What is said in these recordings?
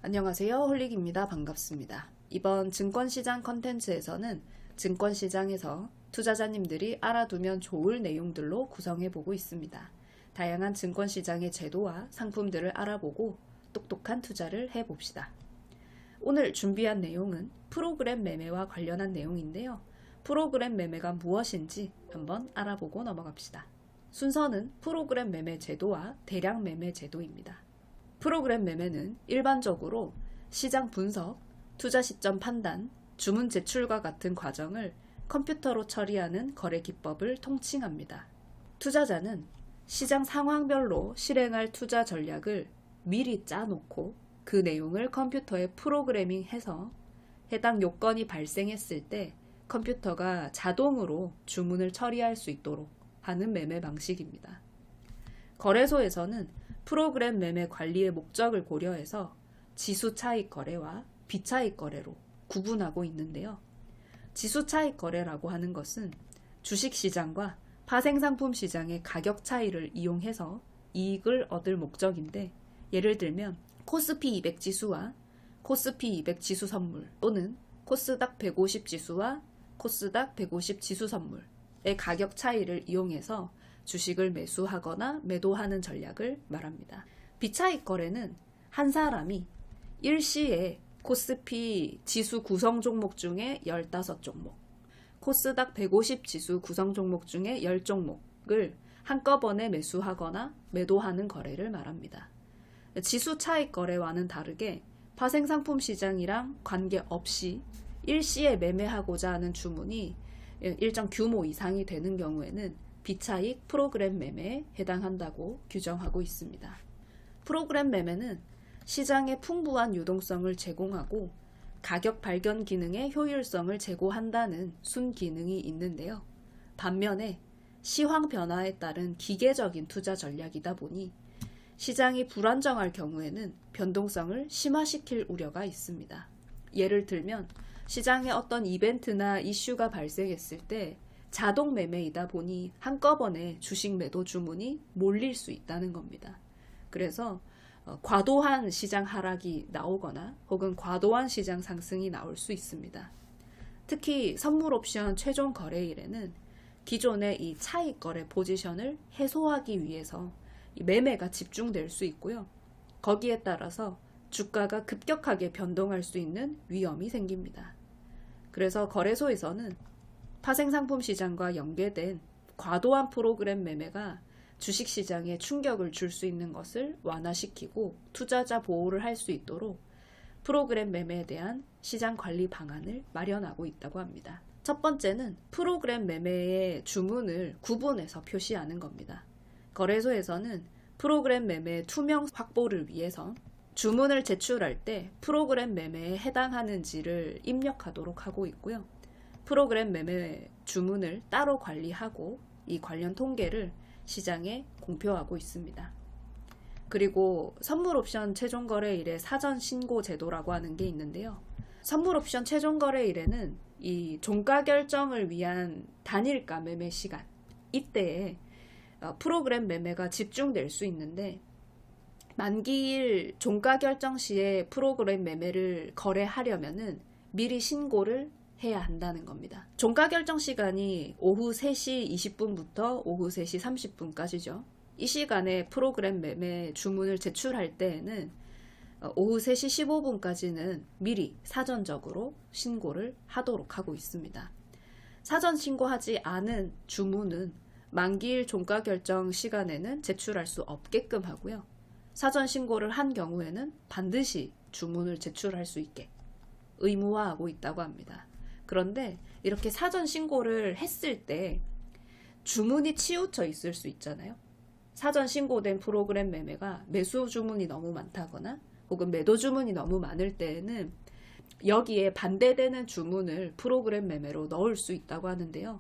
안녕하세요. 홀릭입니다. 반갑습니다. 이번 증권시장 컨텐츠에서는 증권시장에서 투자자님들이 알아두면 좋을 내용들로 구성해보고 있습니다. 다양한 증권시장의 제도와 상품들을 알아보고 똑똑한 투자를 해봅시다. 오늘 준비한 내용은 프로그램 매매와 관련한 내용인데요. 프로그램 매매가 무엇인지 한번 알아보고 넘어갑시다. 순서는 프로그램 매매 제도와 대량 매매 제도입니다. 프로그램 매매는 일반적으로 시장 분석, 투자 시점 판단, 주문 제출과 같은 과정을 컴퓨터로 처리하는 거래 기법을 통칭합니다. 투자자는 시장 상황별로 실행할 투자 전략을 미리 짜놓고 그 내용을 컴퓨터에 프로그래밍해서 해당 요건이 발생했을 때 컴퓨터가 자동으로 주문을 처리할 수 있도록 하는 매매 방식입니다. 거래소에서는 프로그램 매매 관리의 목적을 고려해서 지수 차익 거래와 비차익 거래로 구분하고 있는데요. 지수 차익 거래라고 하는 것은 주식 시장과 파생상품 시장의 가격 차이를 이용해서 이익을 얻을 목적인데, 예를 들면 코스피 200 지수와 코스피 200 지수 선물 또는 코스닥 150 지수와 코스닥 150 지수 선물의 가격 차이를 이용해서 주식을 매수하거나 매도하는 전략을 말합니다. 비차익 거래는 한 사람이 일시에 코스피 지수 구성 종목 중에 15종목, 코스닥 150 지수 구성 종목 중에 10종목을 한꺼번에 매수하거나 매도하는 거래를 말합니다. 지수 차익 거래와는 다르게 파생상품 시장이랑 관계없이 일시에 매매하고자 하는 주문이 일정 규모 이상이 되는 경우에는 비차익 프로그램 매매에 해당한다고 규정하고 있습니다. 프로그램 매매는 시장에 풍부한 유동성을 제공하고 가격 발견 기능의 효율성을 제고한다는 순기능이 있는데요. 반면에 시황 변화에 따른 기계적인 투자 전략이다 보니 시장이 불안정할 경우에는 변동성을 심화시킬 우려가 있습니다. 예를 들면 시장에 어떤 이벤트나 이슈가 발생했을 때 자동 매매이다 보니 한꺼번에 주식 매도 주문이 몰릴 수 있다는 겁니다. 그래서 과도한 시장 하락이 나오거나 혹은 과도한 시장 상승이 나올 수 있습니다. 특히 선물 옵션 최종 거래일에는 기존의 이 차익 거래 포지션을 해소하기 위해서 매매가 집중될 수 있고요. 거기에 따라서 주가가 급격하게 변동할 수 있는 위험이 생깁니다. 그래서 거래소에서는 파생상품 시장과 연계된 과도한 프로그램 매매가 주식시장에 충격을 줄 수 있는 것을 완화시키고 투자자 보호를 할 수 있도록 프로그램 매매에 대한 시장 관리 방안을 마련하고 있다고 합니다. 첫 번째는 프로그램 매매의 주문을 구분해서 표시하는 겁니다. 거래소에서는 프로그램 매매의 투명 확보를 위해서 주문을 제출할 때 프로그램 매매에 해당하는지를 입력하도록 하고 있고요. 프로그램 매매 주문을 따로 관리하고 이 관련 통계를 시장에 공표하고 있습니다. 그리고 선물 옵션 최종 거래일의 사전 신고 제도라고 하는 게 있는데요. 선물 옵션 최종 거래일에는 이 종가 결정을 위한 단일가 매매 시간, 이때에 프로그램 매매가 집중될 수 있는데, 만기일 종가 결정 시에 프로그램 매매를 거래하려면은 미리 신고를 해야 한다는 겁니다. 종가 결정 시간이 오후 3시 20분부터 오후 3시 30분까지죠. 이 시간에 프로그램 매매 주문을 제출할 때에는 오후 3시 15분까지는 미리 사전적으로 신고를 하도록 하고 있습니다. 사전 신고하지 않은 주문은 만기일 종가 결정 시간에는 제출할 수 없게끔 하고요. 사전 신고를 한 경우에는 반드시 주문을 제출할 수 있게 의무화하고 있다고 합니다. 그런데 이렇게 사전 신고를 했을 때 주문이 치우쳐 있을 수 있잖아요. 사전 신고된 프로그램 매매가 매수 주문이 너무 많다거나 혹은 매도 주문이 너무 많을 때에는 여기에 반대되는 주문을 프로그램 매매로 넣을 수 있다고 하는데요.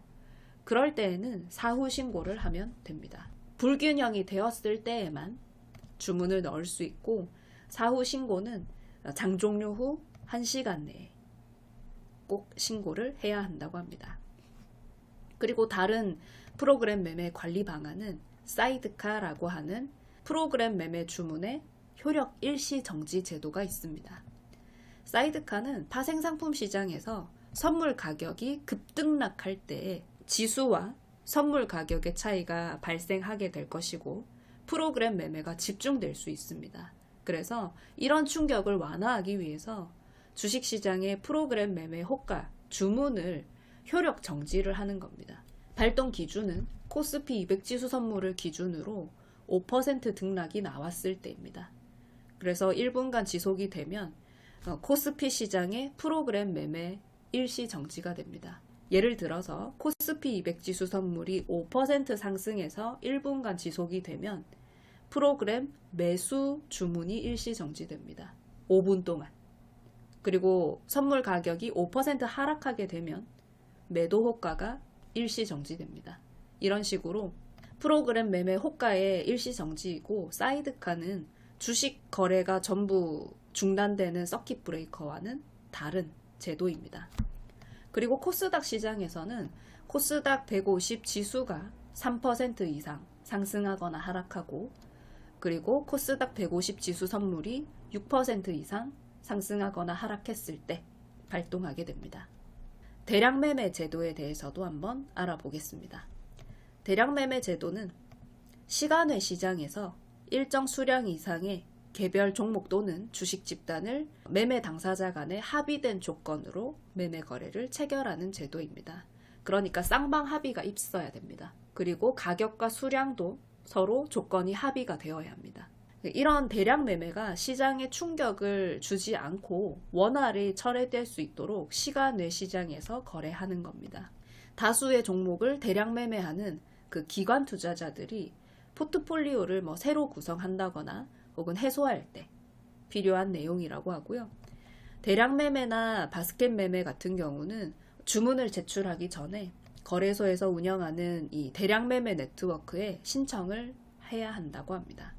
그럴 때에는 사후 신고를 하면 됩니다. 불균형이 되었을 때에만 주문을 넣을 수 있고, 사후 신고는 장 종료 후 1시간 내에 꼭 신고를 해야 한다고 합니다. 그리고 다른 프로그램 매매 관리 방안은 사이드카라고 하는 프로그램 매매 주문에 효력 일시 정지 제도가 있습니다. 사이드카는 파생상품 시장에서 선물 가격이 급등락할 때 지수와 선물 가격의 차이가 발생하게 될 것이고 프로그램 매매가 집중될 수 있습니다. 그래서 이런 충격을 완화하기 위해서 주식시장의 프로그램 매매 호가, 주문을 효력 정지를 하는 겁니다. 발동 기준은 코스피 200 지수 선물을 기준으로 5% 등락이 나왔을 때입니다. 그래서 1분간 지속이 되면 코스피 시장의 프로그램 매매 일시 정지가 됩니다. 예를 들어서 코스피 200 지수 선물이 5% 상승해서 1분간 지속이 되면 프로그램 매수 주문이 일시 정지됩니다. 5분 동안. 그리고 선물 가격이 5% 하락하게 되면 매도 호가가 일시 정지됩니다. 이런 식으로 프로그램 매매 호가의 일시 정지이고 사이드카는 주식 거래가 전부 중단되는 서킷 브레이커와는 다른 제도입니다. 그리고 코스닥 시장에서는 코스닥 150 지수가 3% 이상 상승하거나 하락하고 그리고 코스닥 150 지수 선물이 6% 이상 상승하거나 하락했을 때 발동하게 됩니다. 대량 매매 제도에 대해서도 한번 알아보겠습니다. 대량 매매 제도는 시간외 시장에서 일정 수량 이상의 개별 종목 또는 주식 집단을 매매 당사자 간에 합의된 조건으로 매매 거래를 체결하는 제도입니다. 그러니까 쌍방 합의가 있어야 됩니다. 그리고 가격과 수량도 서로 조건이 합의가 되어야 합니다. 이런 대량 매매가 시장에 충격을 주지 않고 원활히 철회될 수 있도록 시간 외 시장에서 거래하는 겁니다. 다수의 종목을 대량 매매하는 그 기관 투자자들이 포트폴리오를 새로 구성한다거나 혹은 해소할 때 필요한 내용이라고 하고요. 대량 매매나 바스켓 매매 같은 경우는 주문을 제출하기 전에 거래소에서 운영하는 이 대량 매매 네트워크에 신청을 해야 한다고 합니다.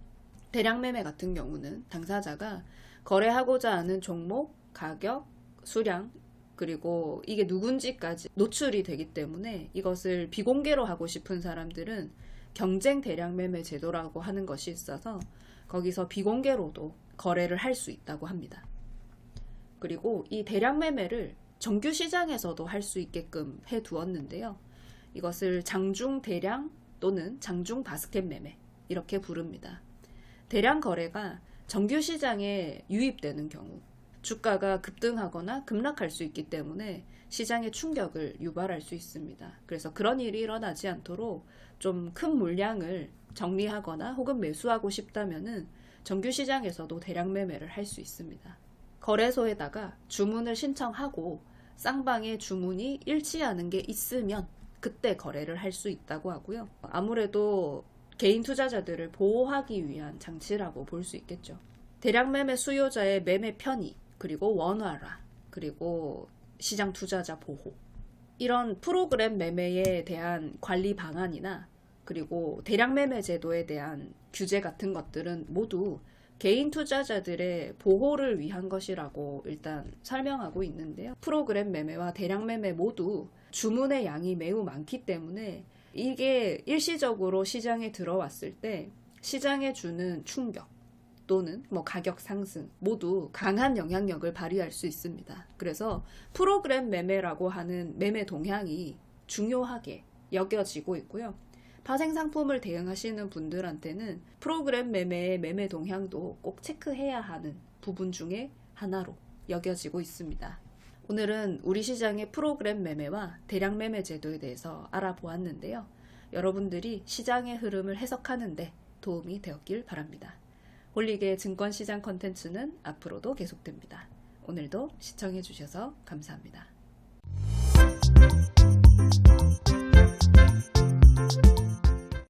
대량 매매 같은 경우는 당사자가 거래하고자 하는 종목, 가격, 수량, 그리고 이게 누군지까지 노출이 되기 때문에 이것을 비공개로 하고 싶은 사람들은 경쟁 대량 매매 제도라고 하는 것이 있어서 거기서 비공개로도 거래를 할 수 있다고 합니다. 그리고 이 대량 매매를 정규 시장에서도 할 수 있게끔 해두었는데요. 이것을 장중 대량 또는 장중 바스켓 매매 이렇게 부릅니다. 대량 거래가 정규 시장에 유입되는 경우 주가가 급등하거나 급락할 수 있기 때문에 시장에 충격을 유발할 수 있습니다. 그래서 그런 일이 일어나지 않도록 좀 큰 물량을 정리하거나 혹은 매수하고 싶다면은 정규 시장에서도 대량 매매를 할 수 있습니다. 거래소에다가 주문을 신청하고 쌍방의 주문이 일치하는 게 있으면 그때 거래를 할 수 있다고 하고요. 아무래도 개인 투자자들을 보호하기 위한 장치라고 볼 수 있겠죠. 대량 매매 수요자의 매매 편의, 그리고 원활화, 그리고 시장 투자자 보호, 이런 프로그램 매매에 대한 관리 방안이나 그리고 대량 매매 제도에 대한 규제 같은 것들은 모두 개인 투자자들의 보호를 위한 것이라고 일단 설명하고 있는데요. 프로그램 매매와 대량 매매 모두 주문의 양이 매우 많기 때문에 이게 일시적으로 시장에 들어왔을 때 시장에 주는 충격 또는 가격 상승 모두 강한 영향력을 발휘할 수 있습니다. 그래서 프로그램 매매라고 하는 매매 동향이 중요하게 여겨지고 있고요. 파생 상품을 대응하시는 분들한테는 프로그램 매매의 매매 동향도 꼭 체크해야 하는 부분 중에 하나로 여겨지고 있습니다. 오늘은 우리 시장의 프로그램 매매와 대량 매매 제도에 대해서 알아보았는데요. 여러분들이 시장의 흐름을 해석하는 데 도움이 되었길 바랍니다. 홀릭의 증권시장 컨텐츠는 앞으로도 계속됩니다. 오늘도 시청해주셔서 감사합니다.